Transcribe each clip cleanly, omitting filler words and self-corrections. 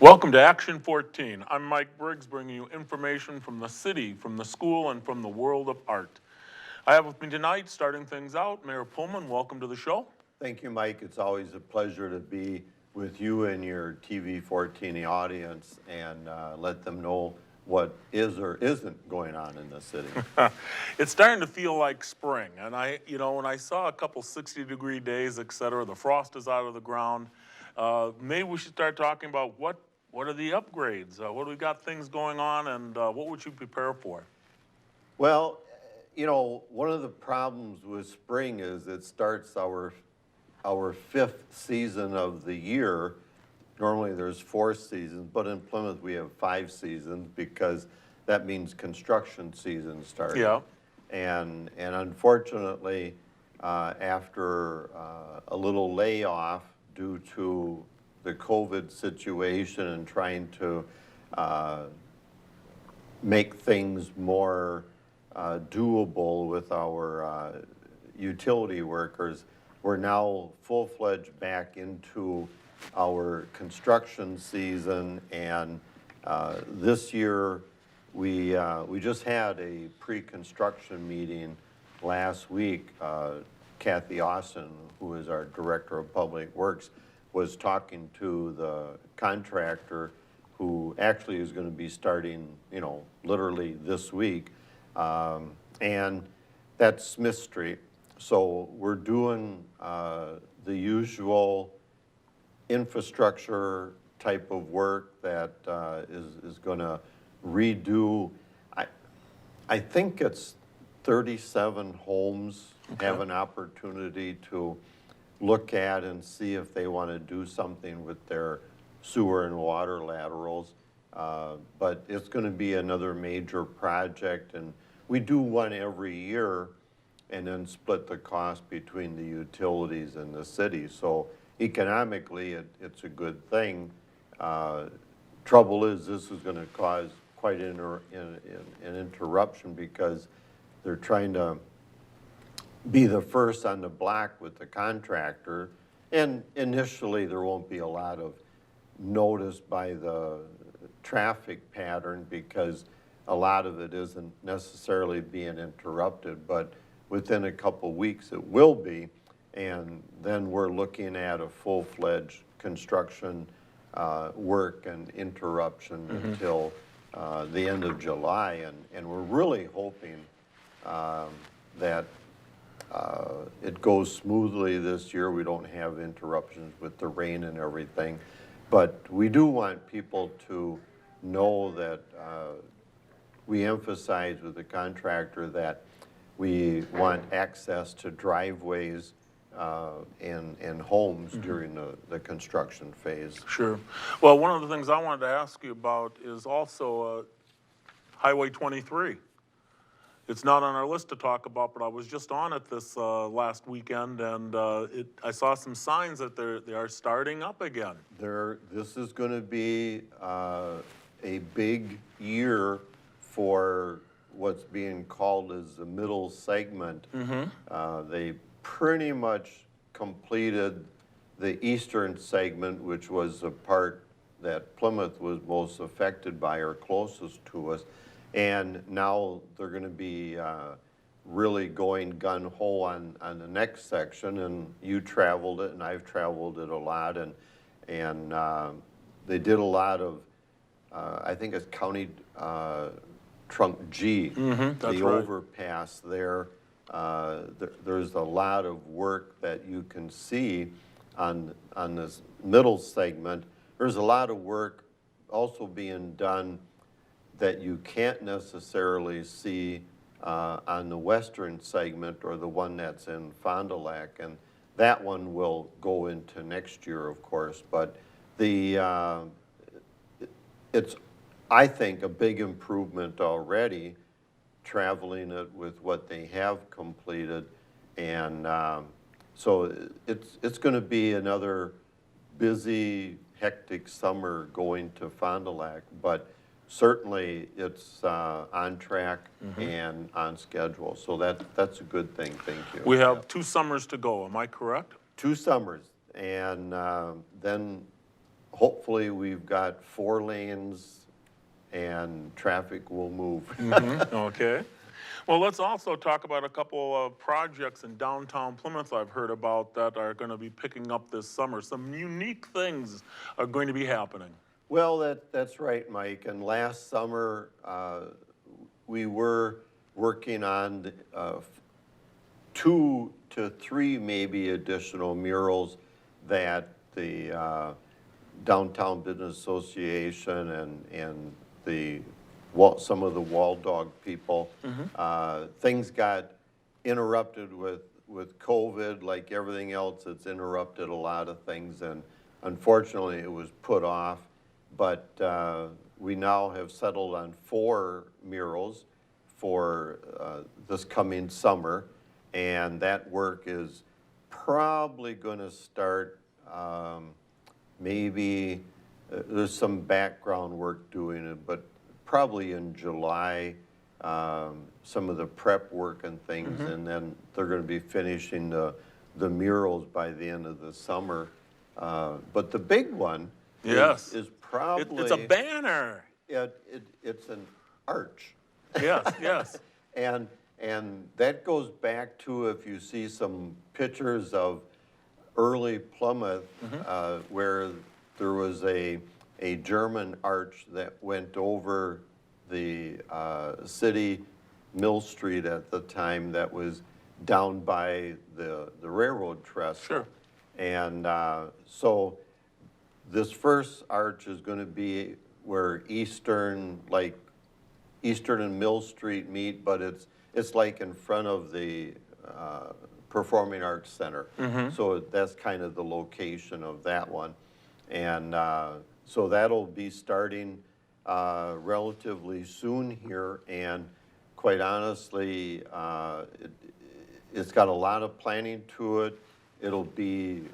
Welcome to Action 14. I'm Mike Briggs, bringing you information from the city, from the school, and from the world of art. I have with me tonight, starting things out, Mayor Pullman. Welcome to the show. Thank you, Mike. It's always a pleasure to be with you and your TV 14 audience and let them know what is or isn't going on in the city. It's starting to feel like spring, and when I saw a couple 60-degree days, et cetera, the frost is out of the ground. Maybe we should start talking about what are the upgrades? What do we got things going on, and what would you prepare for? Well, one of the problems with spring is it starts our fifth season of the year. Normally there's 4 seasons, but in Plymouth we have 5 seasons because that means construction season starts. Yeah. And unfortunately, after a little layoff due to the COVID situation and trying to make things more doable with our utility workers, we're now full-fledged back into our construction season, and this year we just had a pre-construction meeting last week. Kathy Austin, who is our Director of Public Works, was talking to the contractor who actually is going to be starting, literally this week, and that's Smith Street. So we're doing the usual infrastructure type of work that is going to redo. I think it's 37 homes have an opportunity to look at and see if they want to do something with their sewer and water laterals. But it's going to be another major project, and we do one every year and then split the cost between the utilities and the city. So economically, it's a good thing. Trouble is, this is going to cause quite an interruption because they're trying to be the first on the block with the contractor. And initially, there won't be a lot of notice by the traffic pattern because a lot of it isn't necessarily being interrupted, but within a couple weeks it will be, and then we're looking at a full-fledged construction work and interruption until the end of July, and we're really hoping that it goes smoothly this year. We don't have interruptions with the rain and everything, but we do want people to know that we emphasize with the contractor that we want access to driveways and homes during the construction phase. Sure. Well, one of the things I wanted to ask you about is also Highway 23. It's not on our list to talk about, but I was just on it this last weekend, and I saw some signs that they are starting up again. This is going to be a big year for what's being called as the middle segment. They pretty much completed the eastern segment, which was the part that Plymouth was most affected by or closest to us. And now they're going to be really going gung-ho on the next section, and you traveled it, and I've traveled it a lot, and they did a lot of, I think it's County Trunk G, That's the right. overpass there. There's a lot of work that you can see on this middle segment. There's a lot of work also being done that you can't necessarily see on the western segment or the one that's in Fond du Lac, and that one will go into next year, of course. But it's, I think, a big improvement already, traveling it with what they have completed, and so it's going to be another busy, hectic summer going to Fond du Lac, but certainly it's on track and on schedule, so that's a good thing. Thank you. We have 2 summers to go, am I correct? 2 summers, and then hopefully we've got 4 lanes and traffic will move. Okay. Well, let's also talk about a couple of projects in downtown Plymouth I've heard about that are going to be picking up this summer. Some unique things are going to be happening. Well, that's right, Mike. And last summer, we were working on 2 to 3 maybe additional murals that the Downtown Business Association and some of the Wall Dog people, things got interrupted with COVID, like everything else. It's interrupted a lot of things, and unfortunately, it was put off. But we now have settled on 4 murals for this coming summer, and that work is probably going to start maybe, there's some background work doing it, but probably in July, some of the prep work and things, and then they're going to be finishing the murals by the end of the summer. But the big one Yes. is probably... It's a banner. It's an arch. Yes, yes. And that goes back to, if you see some pictures of early Plymouth, where there was a German arch that went over the city Mill Street at the time, that was down by the railroad trestle. Sure. And so this first arch is going to be where Eastern and Mill Street meet, but it's like in front of the Performing Arts Center. So that's kind of the location of that one. And so that'll be starting relatively soon here. And quite honestly, it's got a lot of planning to it. It'll be,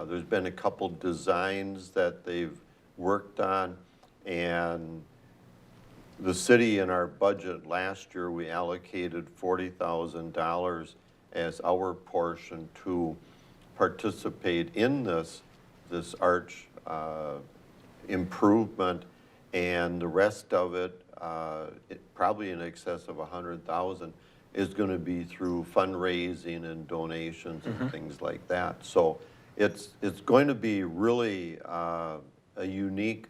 there's been a couple designs that they've worked on, and the city, in our budget last year, we allocated $40,000 as our portion to participate in this arch improvement, and the rest of it, probably in excess of $100,000, is going to be through fundraising and donations and things like that. So it's going to be really a unique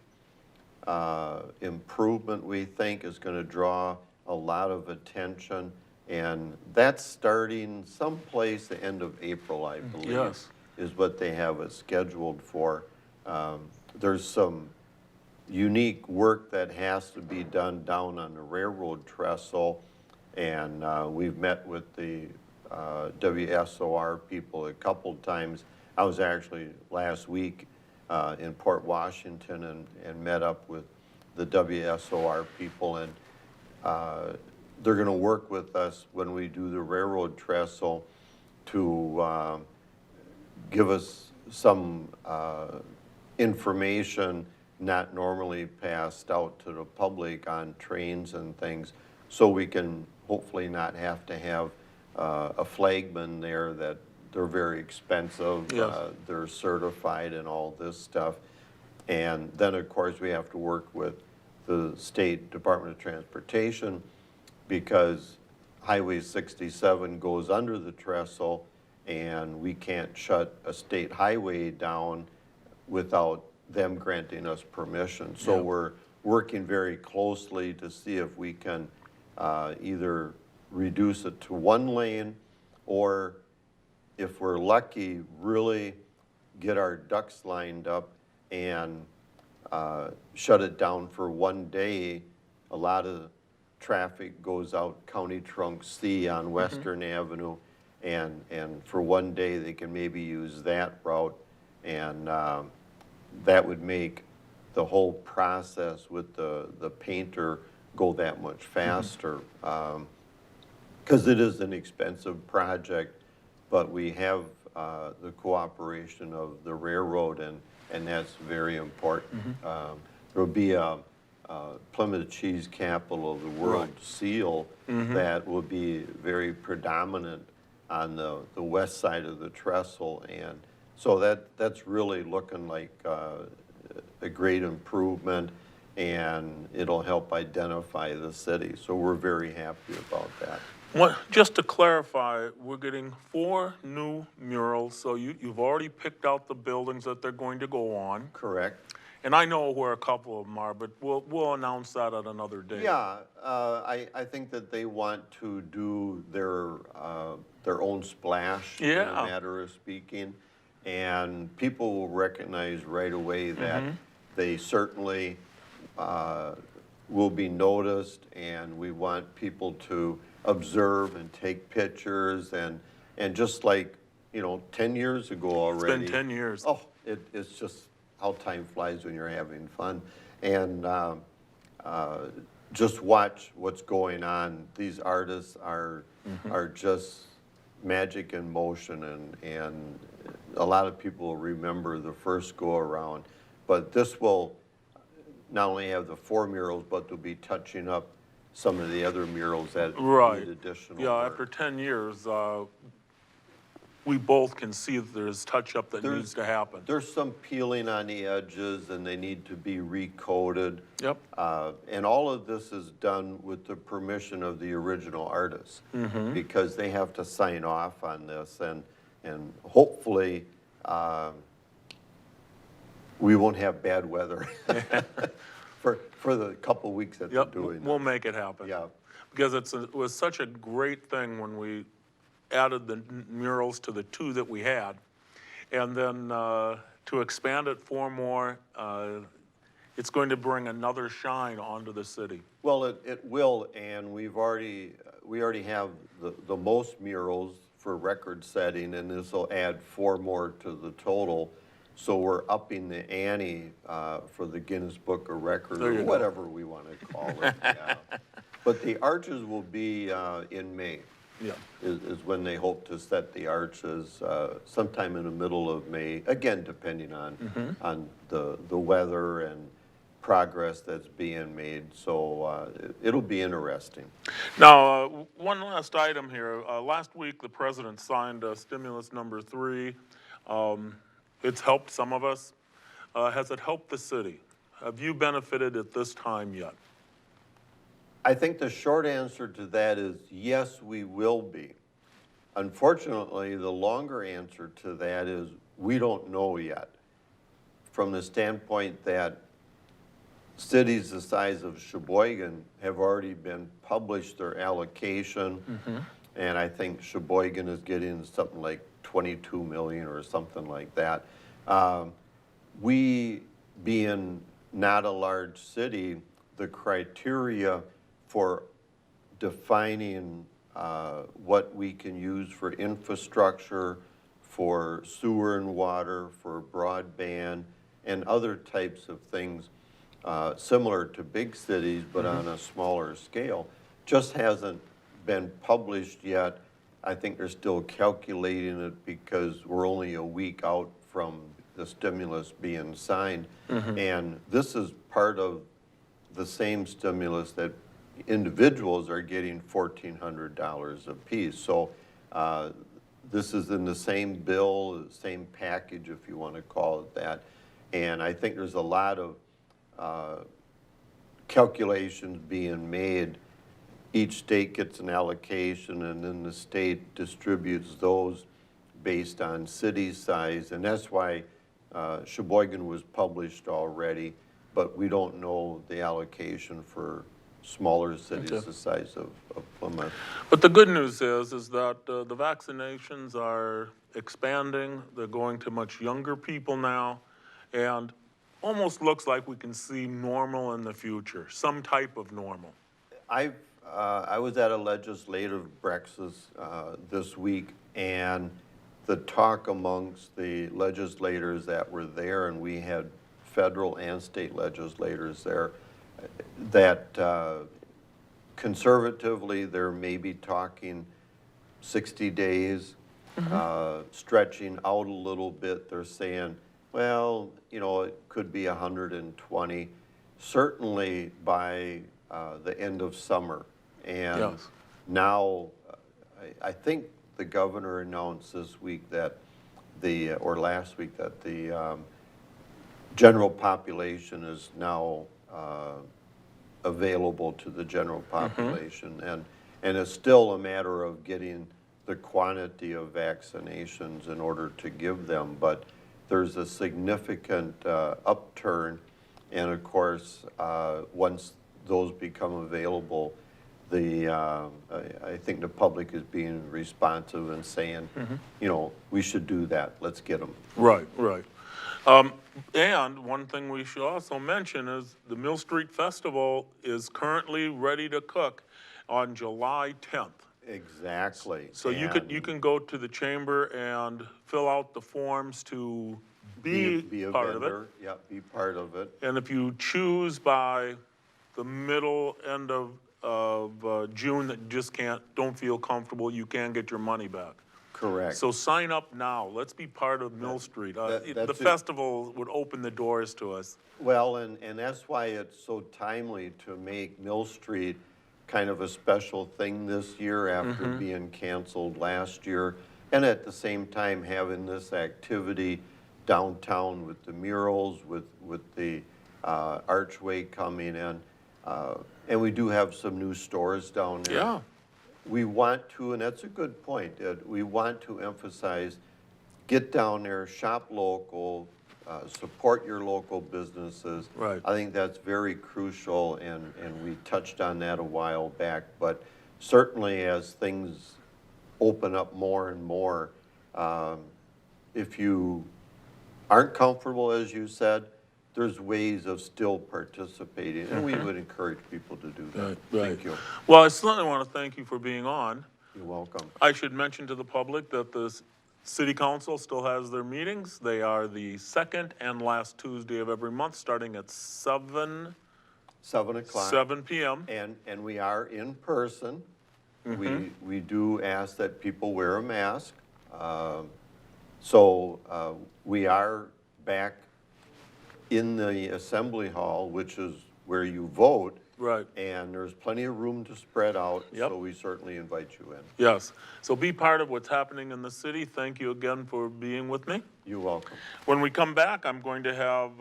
improvement. We think is going to draw a lot of attention, and that's starting someplace the end of April, I believe. Yes. Is what they have it scheduled for. There's some unique work that has to be done down on the railroad trestle, and we've met with the WSOR people a couple times. I was actually last week in Port Washington and met up with the WSOR people, and they're going to work with us when we do the railroad trestle to give us some information not normally passed out to the public on trains and things, so we can hopefully not have to have a flagman there. That they're very expensive. Yes. They're certified and all this stuff. And then, of course, we have to work with the State Department of Transportation, because Highway 67 goes under the trestle, and we can't shut a state highway down without them granting us permission. So we're working very closely to see if we can either reduce it to 1 lane, or if we're lucky, really get our ducks lined up and shut it down for 1 day. A lot of traffic goes out County Trunk C on Western Avenue, and for 1 day they can maybe use that route, and that would make the whole process with the painter go that much faster, because it is an expensive project, but we have the cooperation of the railroad, and that's very important. There'll be a Plymouth Cheese Capital of the World seal that will be very predominant on the west side of the trestle, and so that's really looking like a great improvement, and it'll help identify the city. So we're very happy about that. Just to clarify, we're getting 4 new murals, so you've already picked out the buildings that they're going to go on. Correct. And I know where a couple of them are, but we'll announce that at another day. Yeah, I think that they want to do their own splash, in a Yeah. matter of speaking. And people will recognize right away that they certainly will be noticed, and we want people to observe and take pictures, and just like, 10 years ago already. It's been 10 years. Oh, it's just how time flies when you're having fun. And just watch what's going on. These artists are just magic in motion, and a lot of people remember the first go around. But this will not only have the 4 murals, but they'll be touching up some of the other murals that Right. need additional Yeah, work. after 10 years, we both can see that there's touch-up that needs to happen. There's some peeling on the edges, and they need to be recoated. Yep. And all of this is done with the permission of the original artists, because they have to sign off on this, and hopefully we won't have bad weather for the couple weeks that they're Yep, doing we'll this. make it happen. Yeah. Because it was such a great thing when we added the murals to the 2 that we had. And then to expand it 4 more, it's going to bring another shine onto the city. Well, it will, and we already have the most murals for record setting, and this will add 4 more to the total. So we're upping the ante for the Guinness Book of Records, There you or go. whatever we want to call it. Yeah. But the arches will be in May. Yeah. Is when they hope to set the arches, sometime in the middle of May, again, depending on the weather and progress that's being made. So it'll be interesting. Now, one last item here. Last week, the president signed stimulus number 3. It's helped some of us. Has it helped the city? Have you benefited at this time yet? I think the short answer to that is yes, we will be. Unfortunately, the longer answer to that is we don't know yet, from the standpoint that cities the size of Sheboygan have already been published their allocation, and I think Sheboygan is getting something like 22 million or something like that. We, being not a large city, the criteria for defining what we can use for infrastructure, for sewer and water, for broadband, and other types of things similar to big cities, but on a smaller scale, just hasn't been published yet. I think they're still calculating it because we're only a week out from the stimulus being signed. And this is part of the same stimulus that individuals are getting $1,400 apiece. So this is in the same bill, the same package, if you want to call it that. And I think there's a lot of calculations being made. Each state gets an allocation, and then the state distributes those based on city size. And that's why Sheboygan was published already, but we don't know the allocation for smaller cities the size of Plymouth. But the good news is that the vaccinations are expanding. They're going to much younger people now, and almost looks like we can see normal in the future, some type of normal. I was at a legislative breakfast this week, and the talk amongst the legislators that were there, and we had federal and state legislators there, that conservatively they're maybe talking 60 days, stretching out a little bit. They're saying, well, it could be 120, certainly by the end of summer. And Yes. now, I think the governor announced this week that or last week that the general population is now available to the general population. And it's still a matter of getting the quantity of vaccinations in order to give them. But there's a significant upturn. And of course, once those become available, I think the public is being responsive and saying, you know, we should do that. Let's get them. Right, right. And one thing we should also mention is the Mill Street Festival is currently ready to cook on July 10th. Exactly. So you can go to the chamber and fill out the forms to be a part of it. vendor. Yeah, be part of it. And if you choose by the end of June that you just don't feel comfortable, you can get your money back. Correct. So sign up now. Let's be part of Mill Street. The festival would open the doors to us. Well, and that's why it's so timely to make Mill Street kind of a special thing this year after being canceled last year. And at the same time, having this activity downtown with the murals, with the archway coming in. And we do have some new stores down there. Yeah. We want to, and that's a good point, Ed, we want to emphasize, get down there, shop local, support your local businesses. Right. I think that's very crucial, and we touched on that a while back. But certainly as things open up more and more, if you aren't comfortable, as you said, there's ways of still participating, and we would encourage people to do that. Right. Thank you. Well, I certainly want to thank you for being on. You're welcome. I should mention to the public that the City Council still has their meetings. They are the second and last Tuesday of every month, starting at 7 o'clock. 7 p.m. And we are in person. We do ask that people wear a mask. So we are back in the Assembly Hall, which is where you vote. Right. And there's plenty of room to spread out, Yep. so we certainly invite you in. Yes. So be part of what's happening in the city. Thank you again for being with me. You're welcome. When we come back, I'm going to have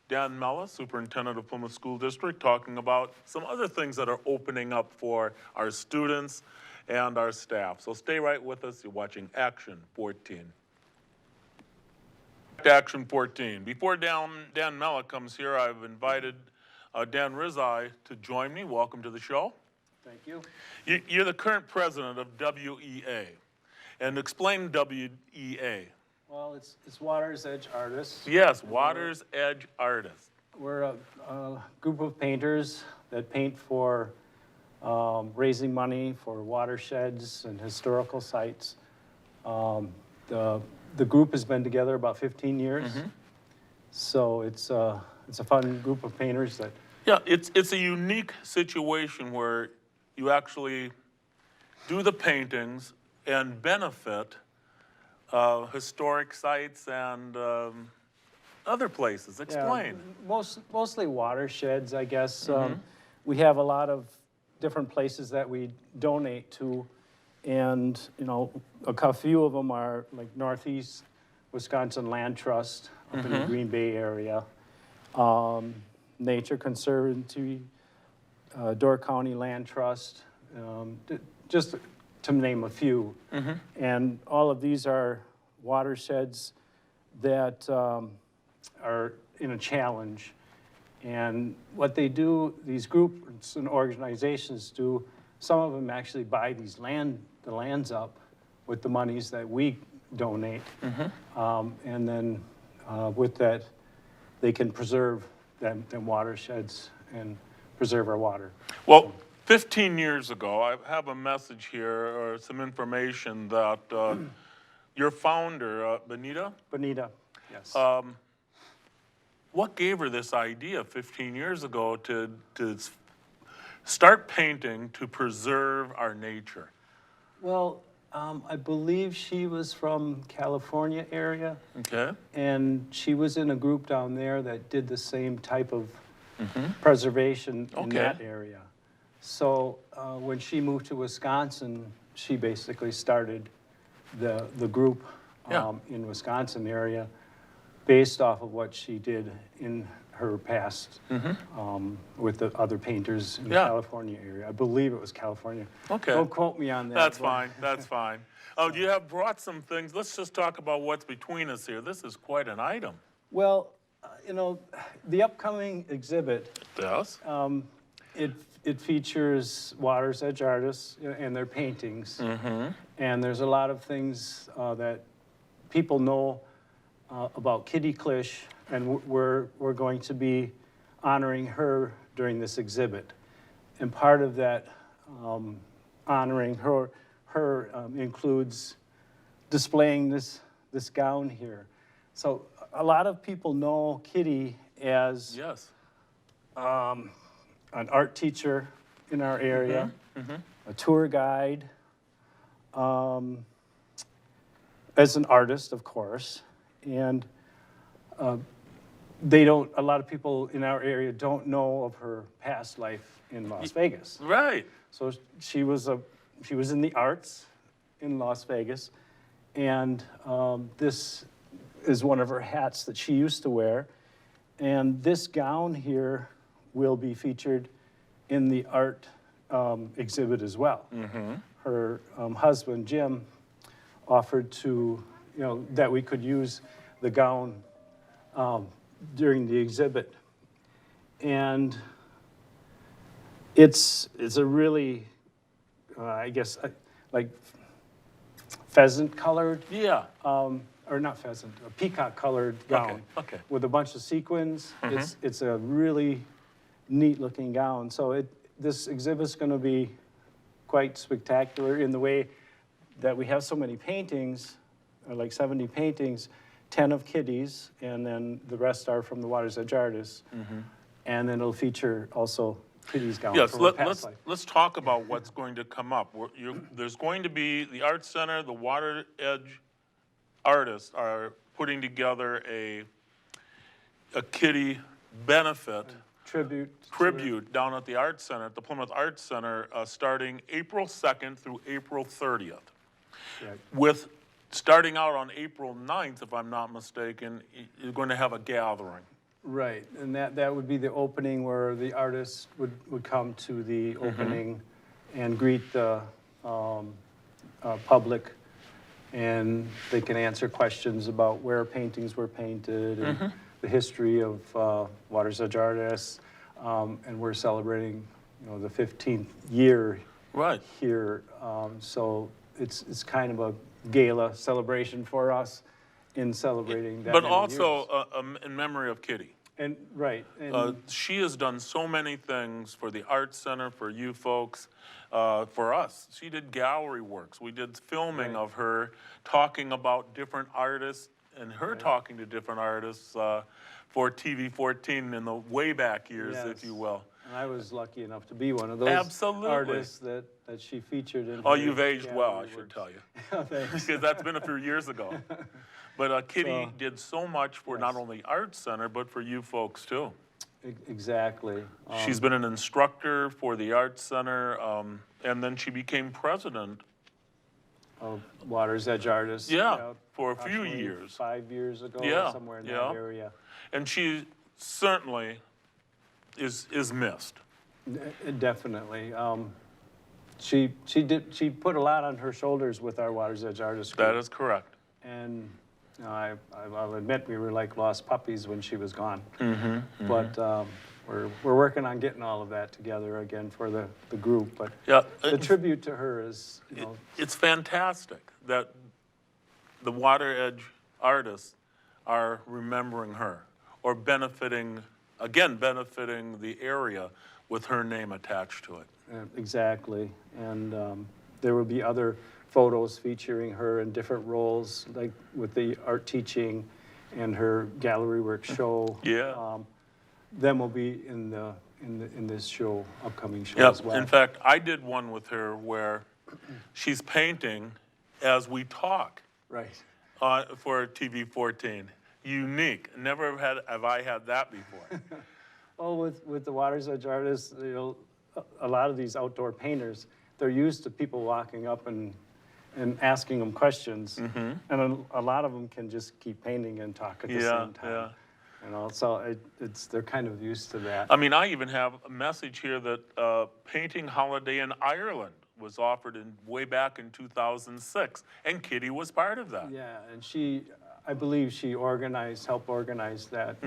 Dan Mella, Superintendent of Plymouth School District, talking about some other things that are opening up for our students and our staff. So stay right with us. You're watching Action 14. Action 14. Before Dan Mella comes here, I've invited Dan Rizai to join me. Welcome to the show. Thank you. You're the current president of WEA. And explain WEA. Well, it's Water's Edge Artists. Yes, Water's Edge Artists. We're a group of painters that paint for raising money for watersheds and historical sites. The group has been together about 15 years. So it's a fun group of painters that. Yeah, it's a unique situation where you actually do the paintings and benefit historic sites and other places. Explain. Yeah, mostly watersheds, I guess. We have a lot of different places that we donate to, and a few of them are like Northeast Wisconsin Land Trust up in the Green Bay area, Nature Conservancy, Door County Land Trust, just to name a few. And all of these are watersheds that are in a challenge. And what they do, these groups and organizations do, some of them actually buy the lands up with the monies that we donate. And then with that, they can preserve them watersheds and preserve our water. Well, 15 years ago, I have a message here or some information that your founder, Benita, Yes. what gave her this idea 15 years ago to start painting to preserve our nature? Well, I believe she was from California area. Okay. And she was in a group down there that did the same type of preservation in that area. So when she moved to Wisconsin, she basically started the group in Wisconsin area. based off of what she did in her past with the other painters in the Yeah. California area. I believe it was California. Okay. Don't quote me on that. That's but- fine, that's fine. Oh, you have brought some things, let's just talk about what's between us here. This is quite an item. Well, you know, the upcoming exhibit, Yes? it features Water's Edge artists and their paintings. And there's a lot of things that people know about Kitty Klisch, and we're going to be honoring her during this exhibit. And part of that honoring her includes displaying this gown here. So a lot of people know Kitty as Yes. an art teacher in our area, a tour guide, as an artist, of course, and a lot of people in our area don't know of her past life in Las Vegas. Right. So she was in the arts in Las Vegas, and this is one of her hats that she used to wear. And this gown here will be featured in the art exhibit as well. Her husband, Jim, offered to, that we could use the gown during the exhibit. And it's a really, I guess, like pheasant colored, Yeah. or not pheasant, a peacock colored gown. Okay. With a bunch of sequins. It's a really neat looking gown. So this exhibit's gonna be quite spectacular in the way that we have so many paintings, like 70 paintings, 10 of Kitty's, and then the rest are from the Water's Edge artists. And then it'll feature also Kitty's gown Yes, from her past life. let's talk about what's going to come up. There's going to be the Art Center, the Water Edge artists are putting together a Kitty benefit Tribute. down at the Art Center, at the Plymouth Art Center, starting April 2nd through April 30th. Right. Starting out on April 9th, if I'm not mistaken, you're going to have a gathering. Right, and that would be the opening where the artists would come to the opening and greet the public, and they can answer questions about where paintings were painted and the history of Water's Edge artists, and we're celebrating, the 15th year Right. here, so it's kind of a gala celebration for us in celebrating that But many also years. in memory of Kitty. And, right, and She has done so many things for the Art Center, for you folks, for us. She did gallery works. We did filming Right. of her talking about different artists and her talking to different artists for TV14 in the way back years, if you Yes. will. And I was lucky enough to be one of those Absolutely. artists that she featured in Oh, her you've aged well, I gallery should works. tell you. Thanks. Because that's been a few years ago. But Kitty So- did so much for not Yes. only Art Center, but for you folks too. Exactly. She's been an instructor for the Art Center, and then she became president, Of Water's Edge artists. Yeah, for a few approximately years. 5 years ago, Yeah, somewhere in yeah. that area. and she certainly is missed. Definitely. She put a lot on her shoulders with our Water's Edge artist group. That is correct. And I'll admit we were like lost puppies when she was gone. But we're working on getting all of that together again for the group. But Yeah, the tribute to her is, it's fantastic that the Water Edge artists are remembering her or benefiting the area with her name attached to it. exactly. And there will be other photos featuring her in different roles, like with the art teaching and her gallery work show. Yeah. Them will be in this show, upcoming show Yeah, as well. in fact, I did one with her where she's painting as we talk Right. for TV14. Unique. Never have I had that before. Well, with the Water's Edge artists, a lot of these outdoor painters, they're used to people walking up and and asking them questions. And a lot of them can just keep painting and talk at the Yeah, same time. yeah. You know, so they're kind of used to that. I mean, I even have a message here that painting holiday in Ireland was offered way back in 2006, and Kitty was part of that. Yeah, and I believe she helped organize that.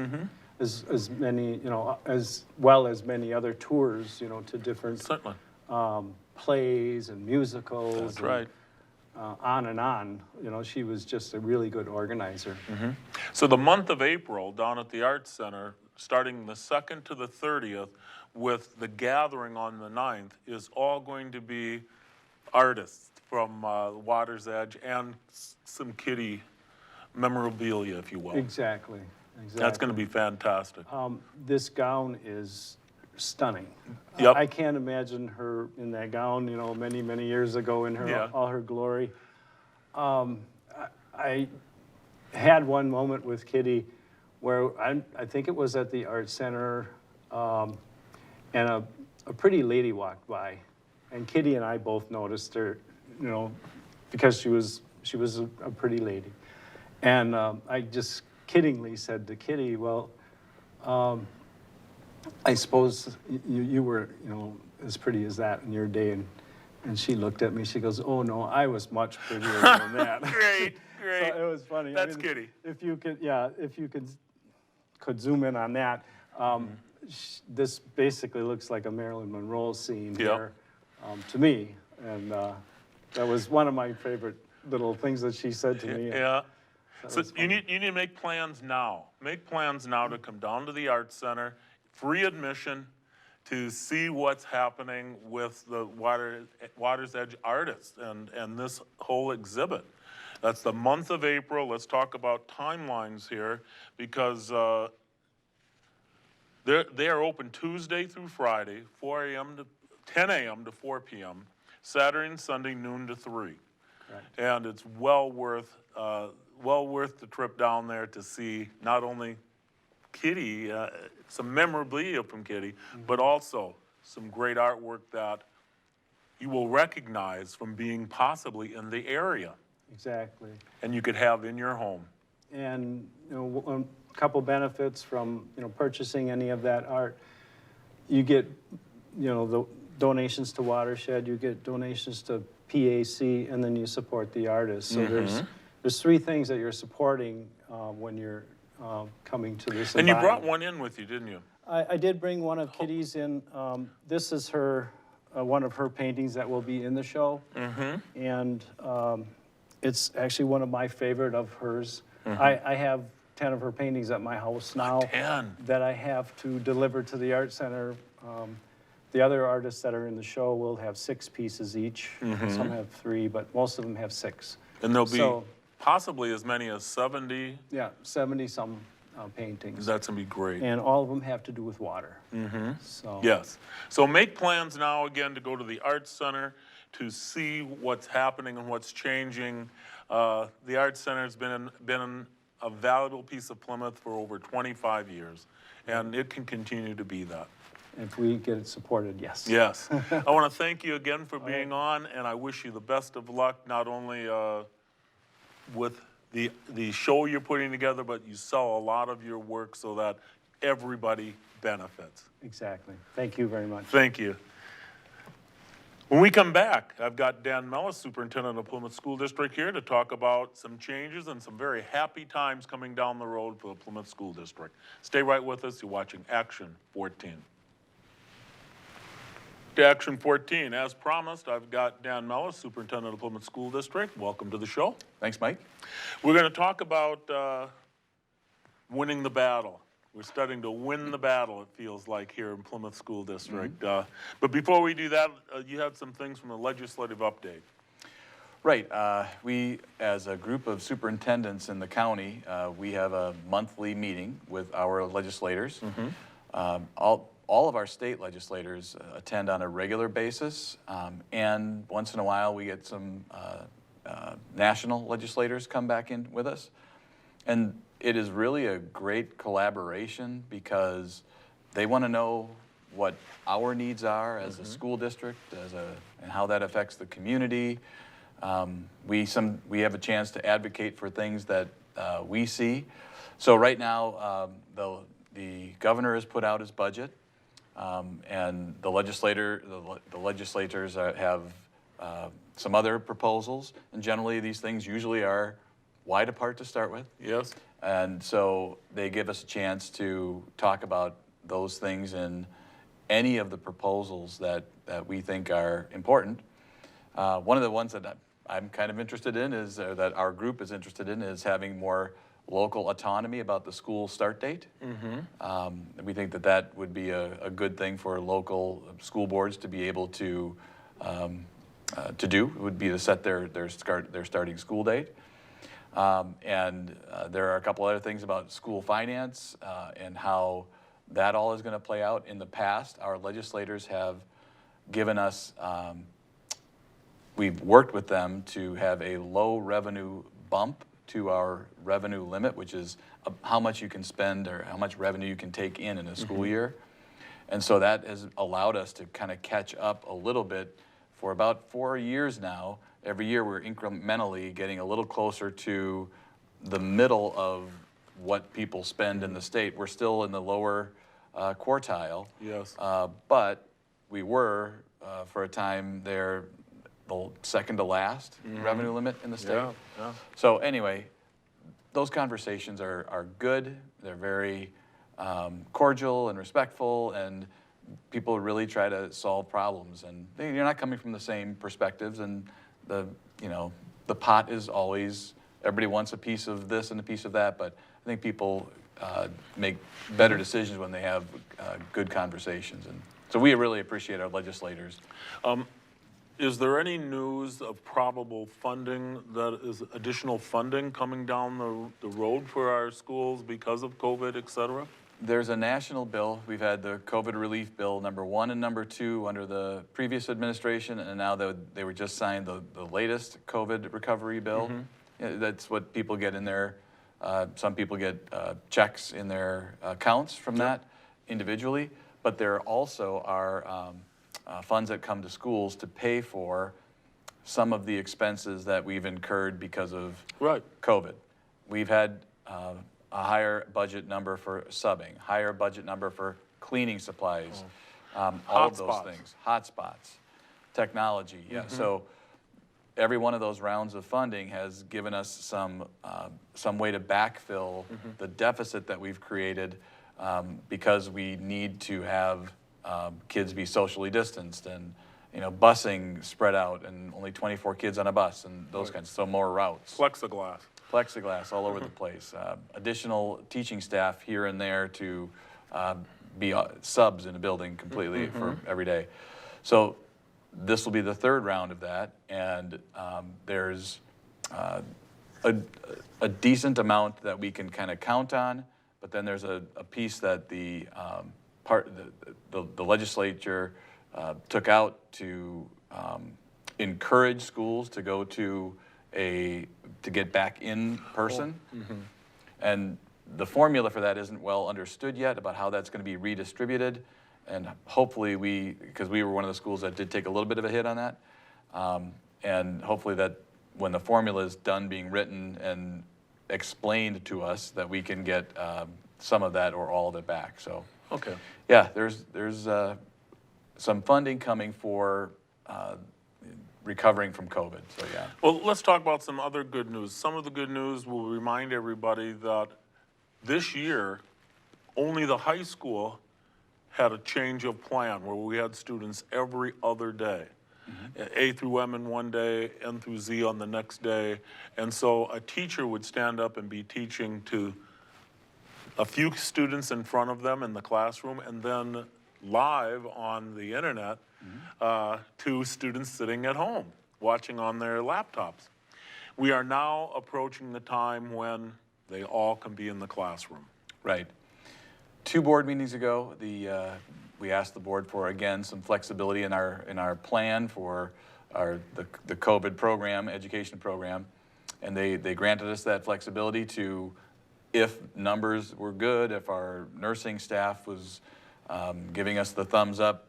As many, you know, as well as many other tours, you know, to different Certainly. plays and musicals. That's and, right. on and on. You know, she was just a really good organizer. So the month of April down at the Arts Center, starting the 2nd to the 30th, with the gathering on the 9th, is all going to be artists from Water's Edge and some Kitty memorabilia, if you will. Exactly. That's going to be fantastic. This gown is stunning. Yep. I can't imagine her in that gown, you know, many, many years ago in her Yeah. all her glory. I had one moment with Kitty where I think it was at the Art Center, and a pretty lady walked by, and Kitty and I both noticed her, you know, because she was a pretty lady, and I just kiddingly said to Kitty, well, I suppose you were, you know, as pretty as that in your day. And she looked at me, she goes, oh no, I was much prettier than that. Great, great. So it was funny. That's Kitty. If you could zoom in on that. This basically looks like a Marilyn Monroe scene here, to me. And that was one of my favorite little things that she said to me. Yeah. So you need to make plans now. Make plans now to come down to the Arts Center, free admission, to see what's happening with the Water's Edge artists and this whole exhibit. That's the month of April. Let's talk about timelines here, because they are open Tuesday through Friday, 10 a.m. to 4 p.m., Saturday and Sunday, noon to 3. Correct. And it's well worth the trip down there to see not only Kitty, some memorabilia from Kitty, but also some great artwork that you will recognize from being possibly in the area, Exactly. and you could have in your home. And, you know, a couple benefits from, you know, purchasing any of that art. You get, you know, the donations to Watershed, you get donations to PAC, and then you support the artist. So there's three things that you're supporting when you're coming to this And you event. brought one in with you, didn't you? I did bring one of Kitty's in. This is one of her paintings that will be in the show. And it's actually one of my favorite of hers. I have 10 of her paintings at my house now 10. that I have to deliver to the Art Center. The other artists that are in the show will have 6 pieces each. Some have 3, but most of them have 6. And there'll be So- possibly as many as 70. Yeah, 70-some paintings. That's going to be great. And all of them have to do with water. So. Yes. So make plans now again to go to the Arts Center to see what's happening and what's changing. The Arts Center has been a valuable piece of Plymouth for over 25 years, and it can continue to be that. If we get it supported, yes. Yes. I want to thank you again for being on, and I wish you the best of luck, not only with the show you're putting together, but you sell a lot of your work so that everybody benefits. Exactly. Thank you very much. Thank you. When we come back, I've got Dan Mellis, Superintendent of Plymouth School District, here to talk about some changes and some very happy times coming down the road for the Plymouth School District. Stay right with us. You're watching Action 14. To Action 14, as promised, I've got Dan Mellis, Superintendent of Plymouth School District. Welcome to the show. Thanks, Mike. We're going to talk about winning the battle. We're starting to win the battle, it feels like, here in Plymouth School District. But before we do that, you had some things from the legislative update. Right. We, as a group of superintendents in the county, we have a monthly meeting with our legislators. All of our state legislators attend on a regular basis, and once in a while we get some national legislators come back in with us. And it is really a great collaboration because they want to know what our needs are as a school district, and how that affects the community. We have a chance to advocate for things that we see. So right now, the governor has put out his budget, and the legislators have some other proposals, and generally these things usually are wide apart to start with. Yes. And so they give us a chance to talk about those things in any of the proposals that we think are important. One of the ones that I'm kind of interested in is, or that our group is interested in, is having more local autonomy about the school start date. We think that that would be a good thing for local school boards to be able to do. It would be to set their starting school date. And there are a couple other things about school finance and how that all is going to play out. In the past, our legislators have given us, we've worked with them to have a low revenue bump to our revenue limit, which is how much you can spend or how much revenue you can take in a school year. And so that has allowed us to kind of catch up a little bit. For about 4 years now, every year we're incrementally getting a little closer to the middle of what people spend in the state. We're still in the lower quartile. Yes. But we were, for a time there, the second to last revenue limit in the state. Yeah, yeah. So anyway, those conversations are good. They're very cordial and respectful, and people really try to solve problems. And you're not coming from the same perspectives, and the pot is always, everybody wants a piece of this and a piece of that, but I think people make better decisions when they have good conversations. And so we really appreciate our legislators. Is there any news of probable funding, that is additional funding coming down the road for our schools because of COVID, et cetera? There's a national bill. We've had the COVID relief bill number 1 and number 2 under the previous administration, and now they were just signed the latest COVID recovery bill. That's what people get in their, some people get checks in their accounts from that individually, but there also are funds that come to schools to pay for some of the expenses that we've incurred because of COVID. We've had a higher budget number for subbing, higher budget number for cleaning supplies, all of those things. Hotspots, technology, yeah. So every one of those rounds of funding has given us some way to backfill the deficit that we've created because we need to have kids be socially distanced and busing spread out and only 24 kids on a bus and those kinds, so more routes. Plexiglass all over the place. Additional teaching staff here and there to be subs in a building completely for every day. So this will be the third round of that, and there's a decent amount that we can kind of count on, but then there's a piece that the legislature took out to encourage schools to go to get back in person. And the formula for that isn't well understood yet about how that's going to be redistributed. And hopefully because we were one of the schools that did take a little bit of a hit on that. And hopefully that when the formula is done being written and explained to us, that we can get some of that or all of it back. So, yeah, there's some funding coming for recovering from COVID, so yeah. Well, let's talk about some other good news. Some of the good news will remind everybody that this year, only the high school had a change of plan where we had students every other day. A through M in one day, N through Z on the next day. And so a teacher would stand up and be teaching to a few students in front of them in the classroom, and then live on the internet to students sitting at home, watching on their laptops. We are now approaching the time when they all can be in the classroom. Right. 2 board meetings ago, we asked the board for, again, some flexibility in our plan for the COVID program, education program, and they granted us that flexibility to, if numbers were good, if our nursing staff was giving us the thumbs up,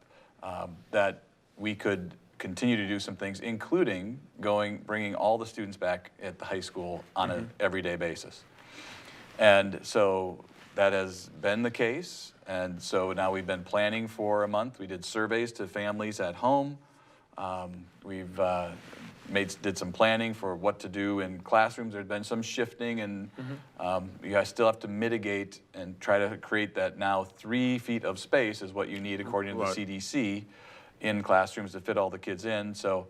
that we could continue to do some things, including bringing all the students back at the high school on an everyday basis. And so that has been the case. And so now we've been planning for a month. We did surveys to families at home. We've did some planning for what to do in classrooms. There's been some shifting, and you guys still have to mitigate and try to create that now 3 feet of space is what you need according to the CDC in classrooms to fit all the kids in. So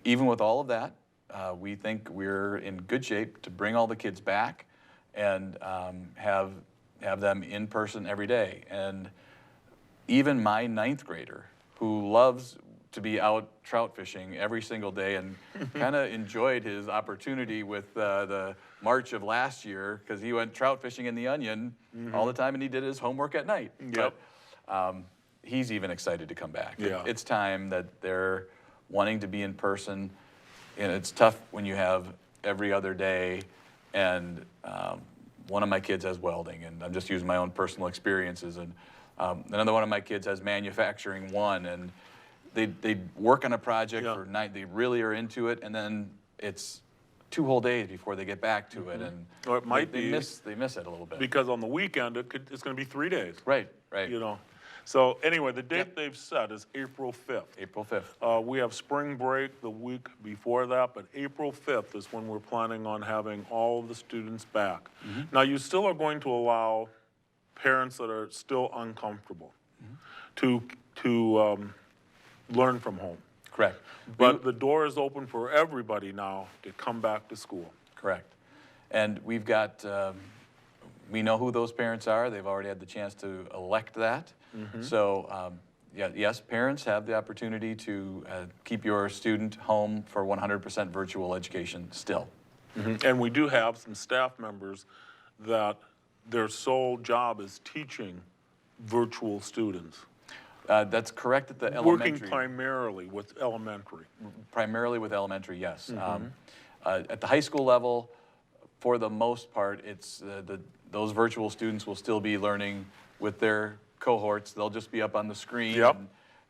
even with all of that, we think we're in good shape to bring all the kids back and have them in person every day. And even my 9th grader, who loves to be out trout fishing every single day and kind of enjoyed his opportunity with the March of last year, because he went trout fishing in the Onion all the time and he did his homework at night. Yep. But he's even excited to come back. Yeah. It's time that they're wanting to be in person, and it's tough when you have every other day. And one of my kids has welding, and I'm just using my own personal experiences, and another one of my kids has manufacturing one, and they work on a project for night. They really are into it, and then it's 2 whole days before they get back to it, and Or it might they miss it a little bit. because on the weekend, it's going to be 3 days. Right. You know. So anyway, the date they've set is April 5th. April 5th. We have spring break the week before that, but April 5th is when we're planning on having all of the students back. Now, you still are going to allow parents that are still uncomfortable to learn from home. Correct. But the door is open for everybody now to come back to school. Correct. And we've got, we know who those parents are. They've already had the chance to elect that. So, yes, parents have the opportunity to keep your student home for 100% virtual education still. And we do have some staff members that their sole job is teaching virtual students. That's correct at the elementary. Working primarily with elementary. Primarily with elementary, yes. At the high school level, for the most part, it's those virtual students will still be learning with their cohorts. They'll just be up on the screen,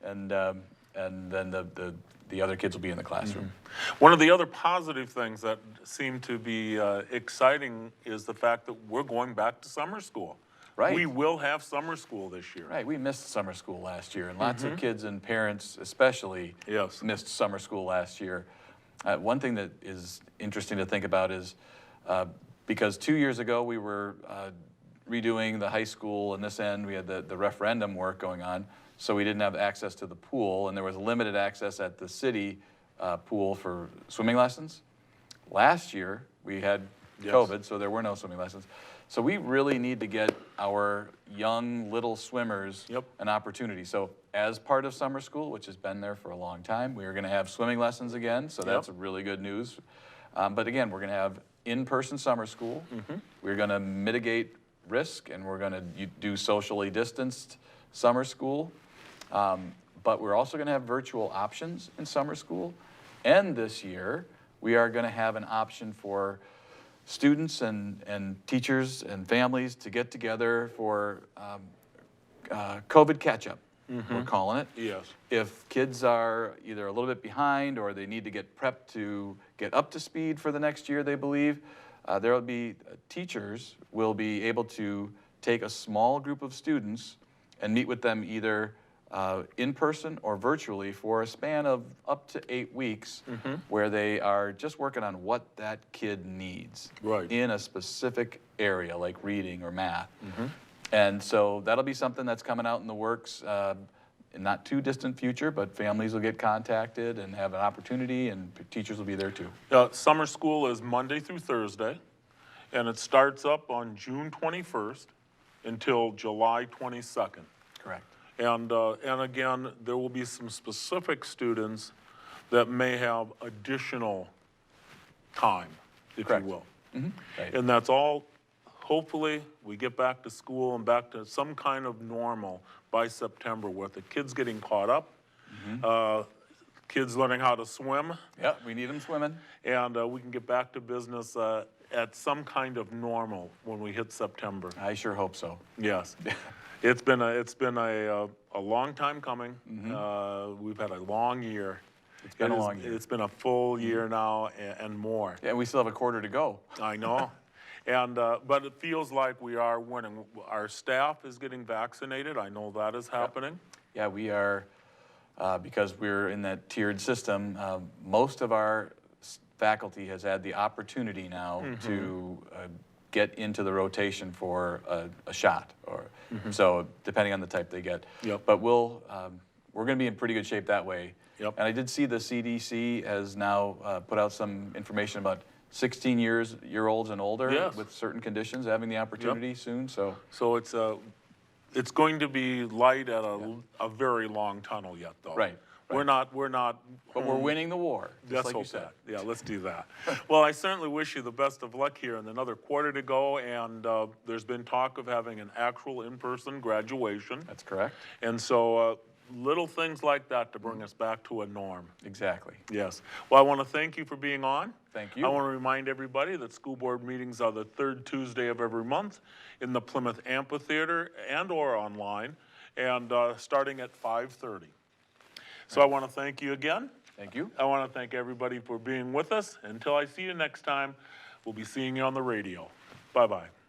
and then the other kids will be in the classroom. One of the other positive things that seem to be exciting is the fact that we're going back to summer school. Right. We will have summer school this year. Right, we missed summer school last year, and lots of kids and parents especially missed summer school last year. One thing that is interesting to think about is because 2 years ago we were redoing the high school in this end, we had the referendum work going on, so we didn't have access to the pool, and there was limited access at the city pool for swimming lessons. Last year we had COVID, so there were no swimming lessons. So we really need to get our young little swimmers an opportunity. So as part of summer school, which has been there for a long time, we are going to have swimming lessons again, so that's really good news. But again, we're going to have in-person summer school. We're going to mitigate risk, and we're going to do socially distanced summer school. But we're also going to have virtual options in summer school. And this year, we are going to have an option for students and teachers and families to get together for COVID catch-up, we're calling it. Yes. If kids are either a little bit behind or they need to get prepped to get up to speed for the next year, they believe, there will be teachers will be able to take a small group of students and meet with them either in person or virtually for a span of up to 8 weeks, where they are just working on what that kid needs in a specific area like reading or math. And so that'll be something that's coming out in the works in not too distant future, but families will get contacted and have an opportunity, and teachers will be there too. Summer school is Monday through Thursday, and it starts up on June 21st until July 22nd. Correct. And again, there will be some specific students that may have additional time, if you will. Right. And that's all, hopefully, we get back to school and back to some kind of normal by September, with the kids getting caught up, kids learning how to swim, Yeah, we need them swimming. and we can get back to business at some kind of normal when we hit September. I sure hope so. Yes. It's been a long time coming. We've had a long year. It's been a long year. It's been a full year now and more. Yeah, we still have a quarter to go. I know. And, but it feels like we are winning. Our staff is getting vaccinated. I know that is happening. Yeah, we are, because we're in that tiered system, most of our faculty has had the opportunity now to get into the rotation for a shot, or so depending on the type they get. Yep. But we're going to be in pretty good shape that way. Yep. And I did see the CDC has now put out some information about 16-year-olds and older Yes. with certain conditions having the opportunity soon. So So it's going to be light at a very long tunnel yet, though. Right, We're not. but we're winning the war, just Let's like you hope said. that. Yeah, let's do that. Well, I certainly wish you the best of luck here in another quarter to go, and there's been talk of having an actual in-person graduation. That's correct. And so little things like that to bring us back to a norm. Exactly. Yes. Well, I want to thank you for being on. Thank you. I want to remind everybody that school board meetings are the third Tuesday of every month in the Plymouth Amphitheater and/or online, and starting at 5:30. So I want to thank you again. Thank you. I want to thank everybody for being with us. Until I see you next time, we'll be seeing you on the radio. Bye-bye.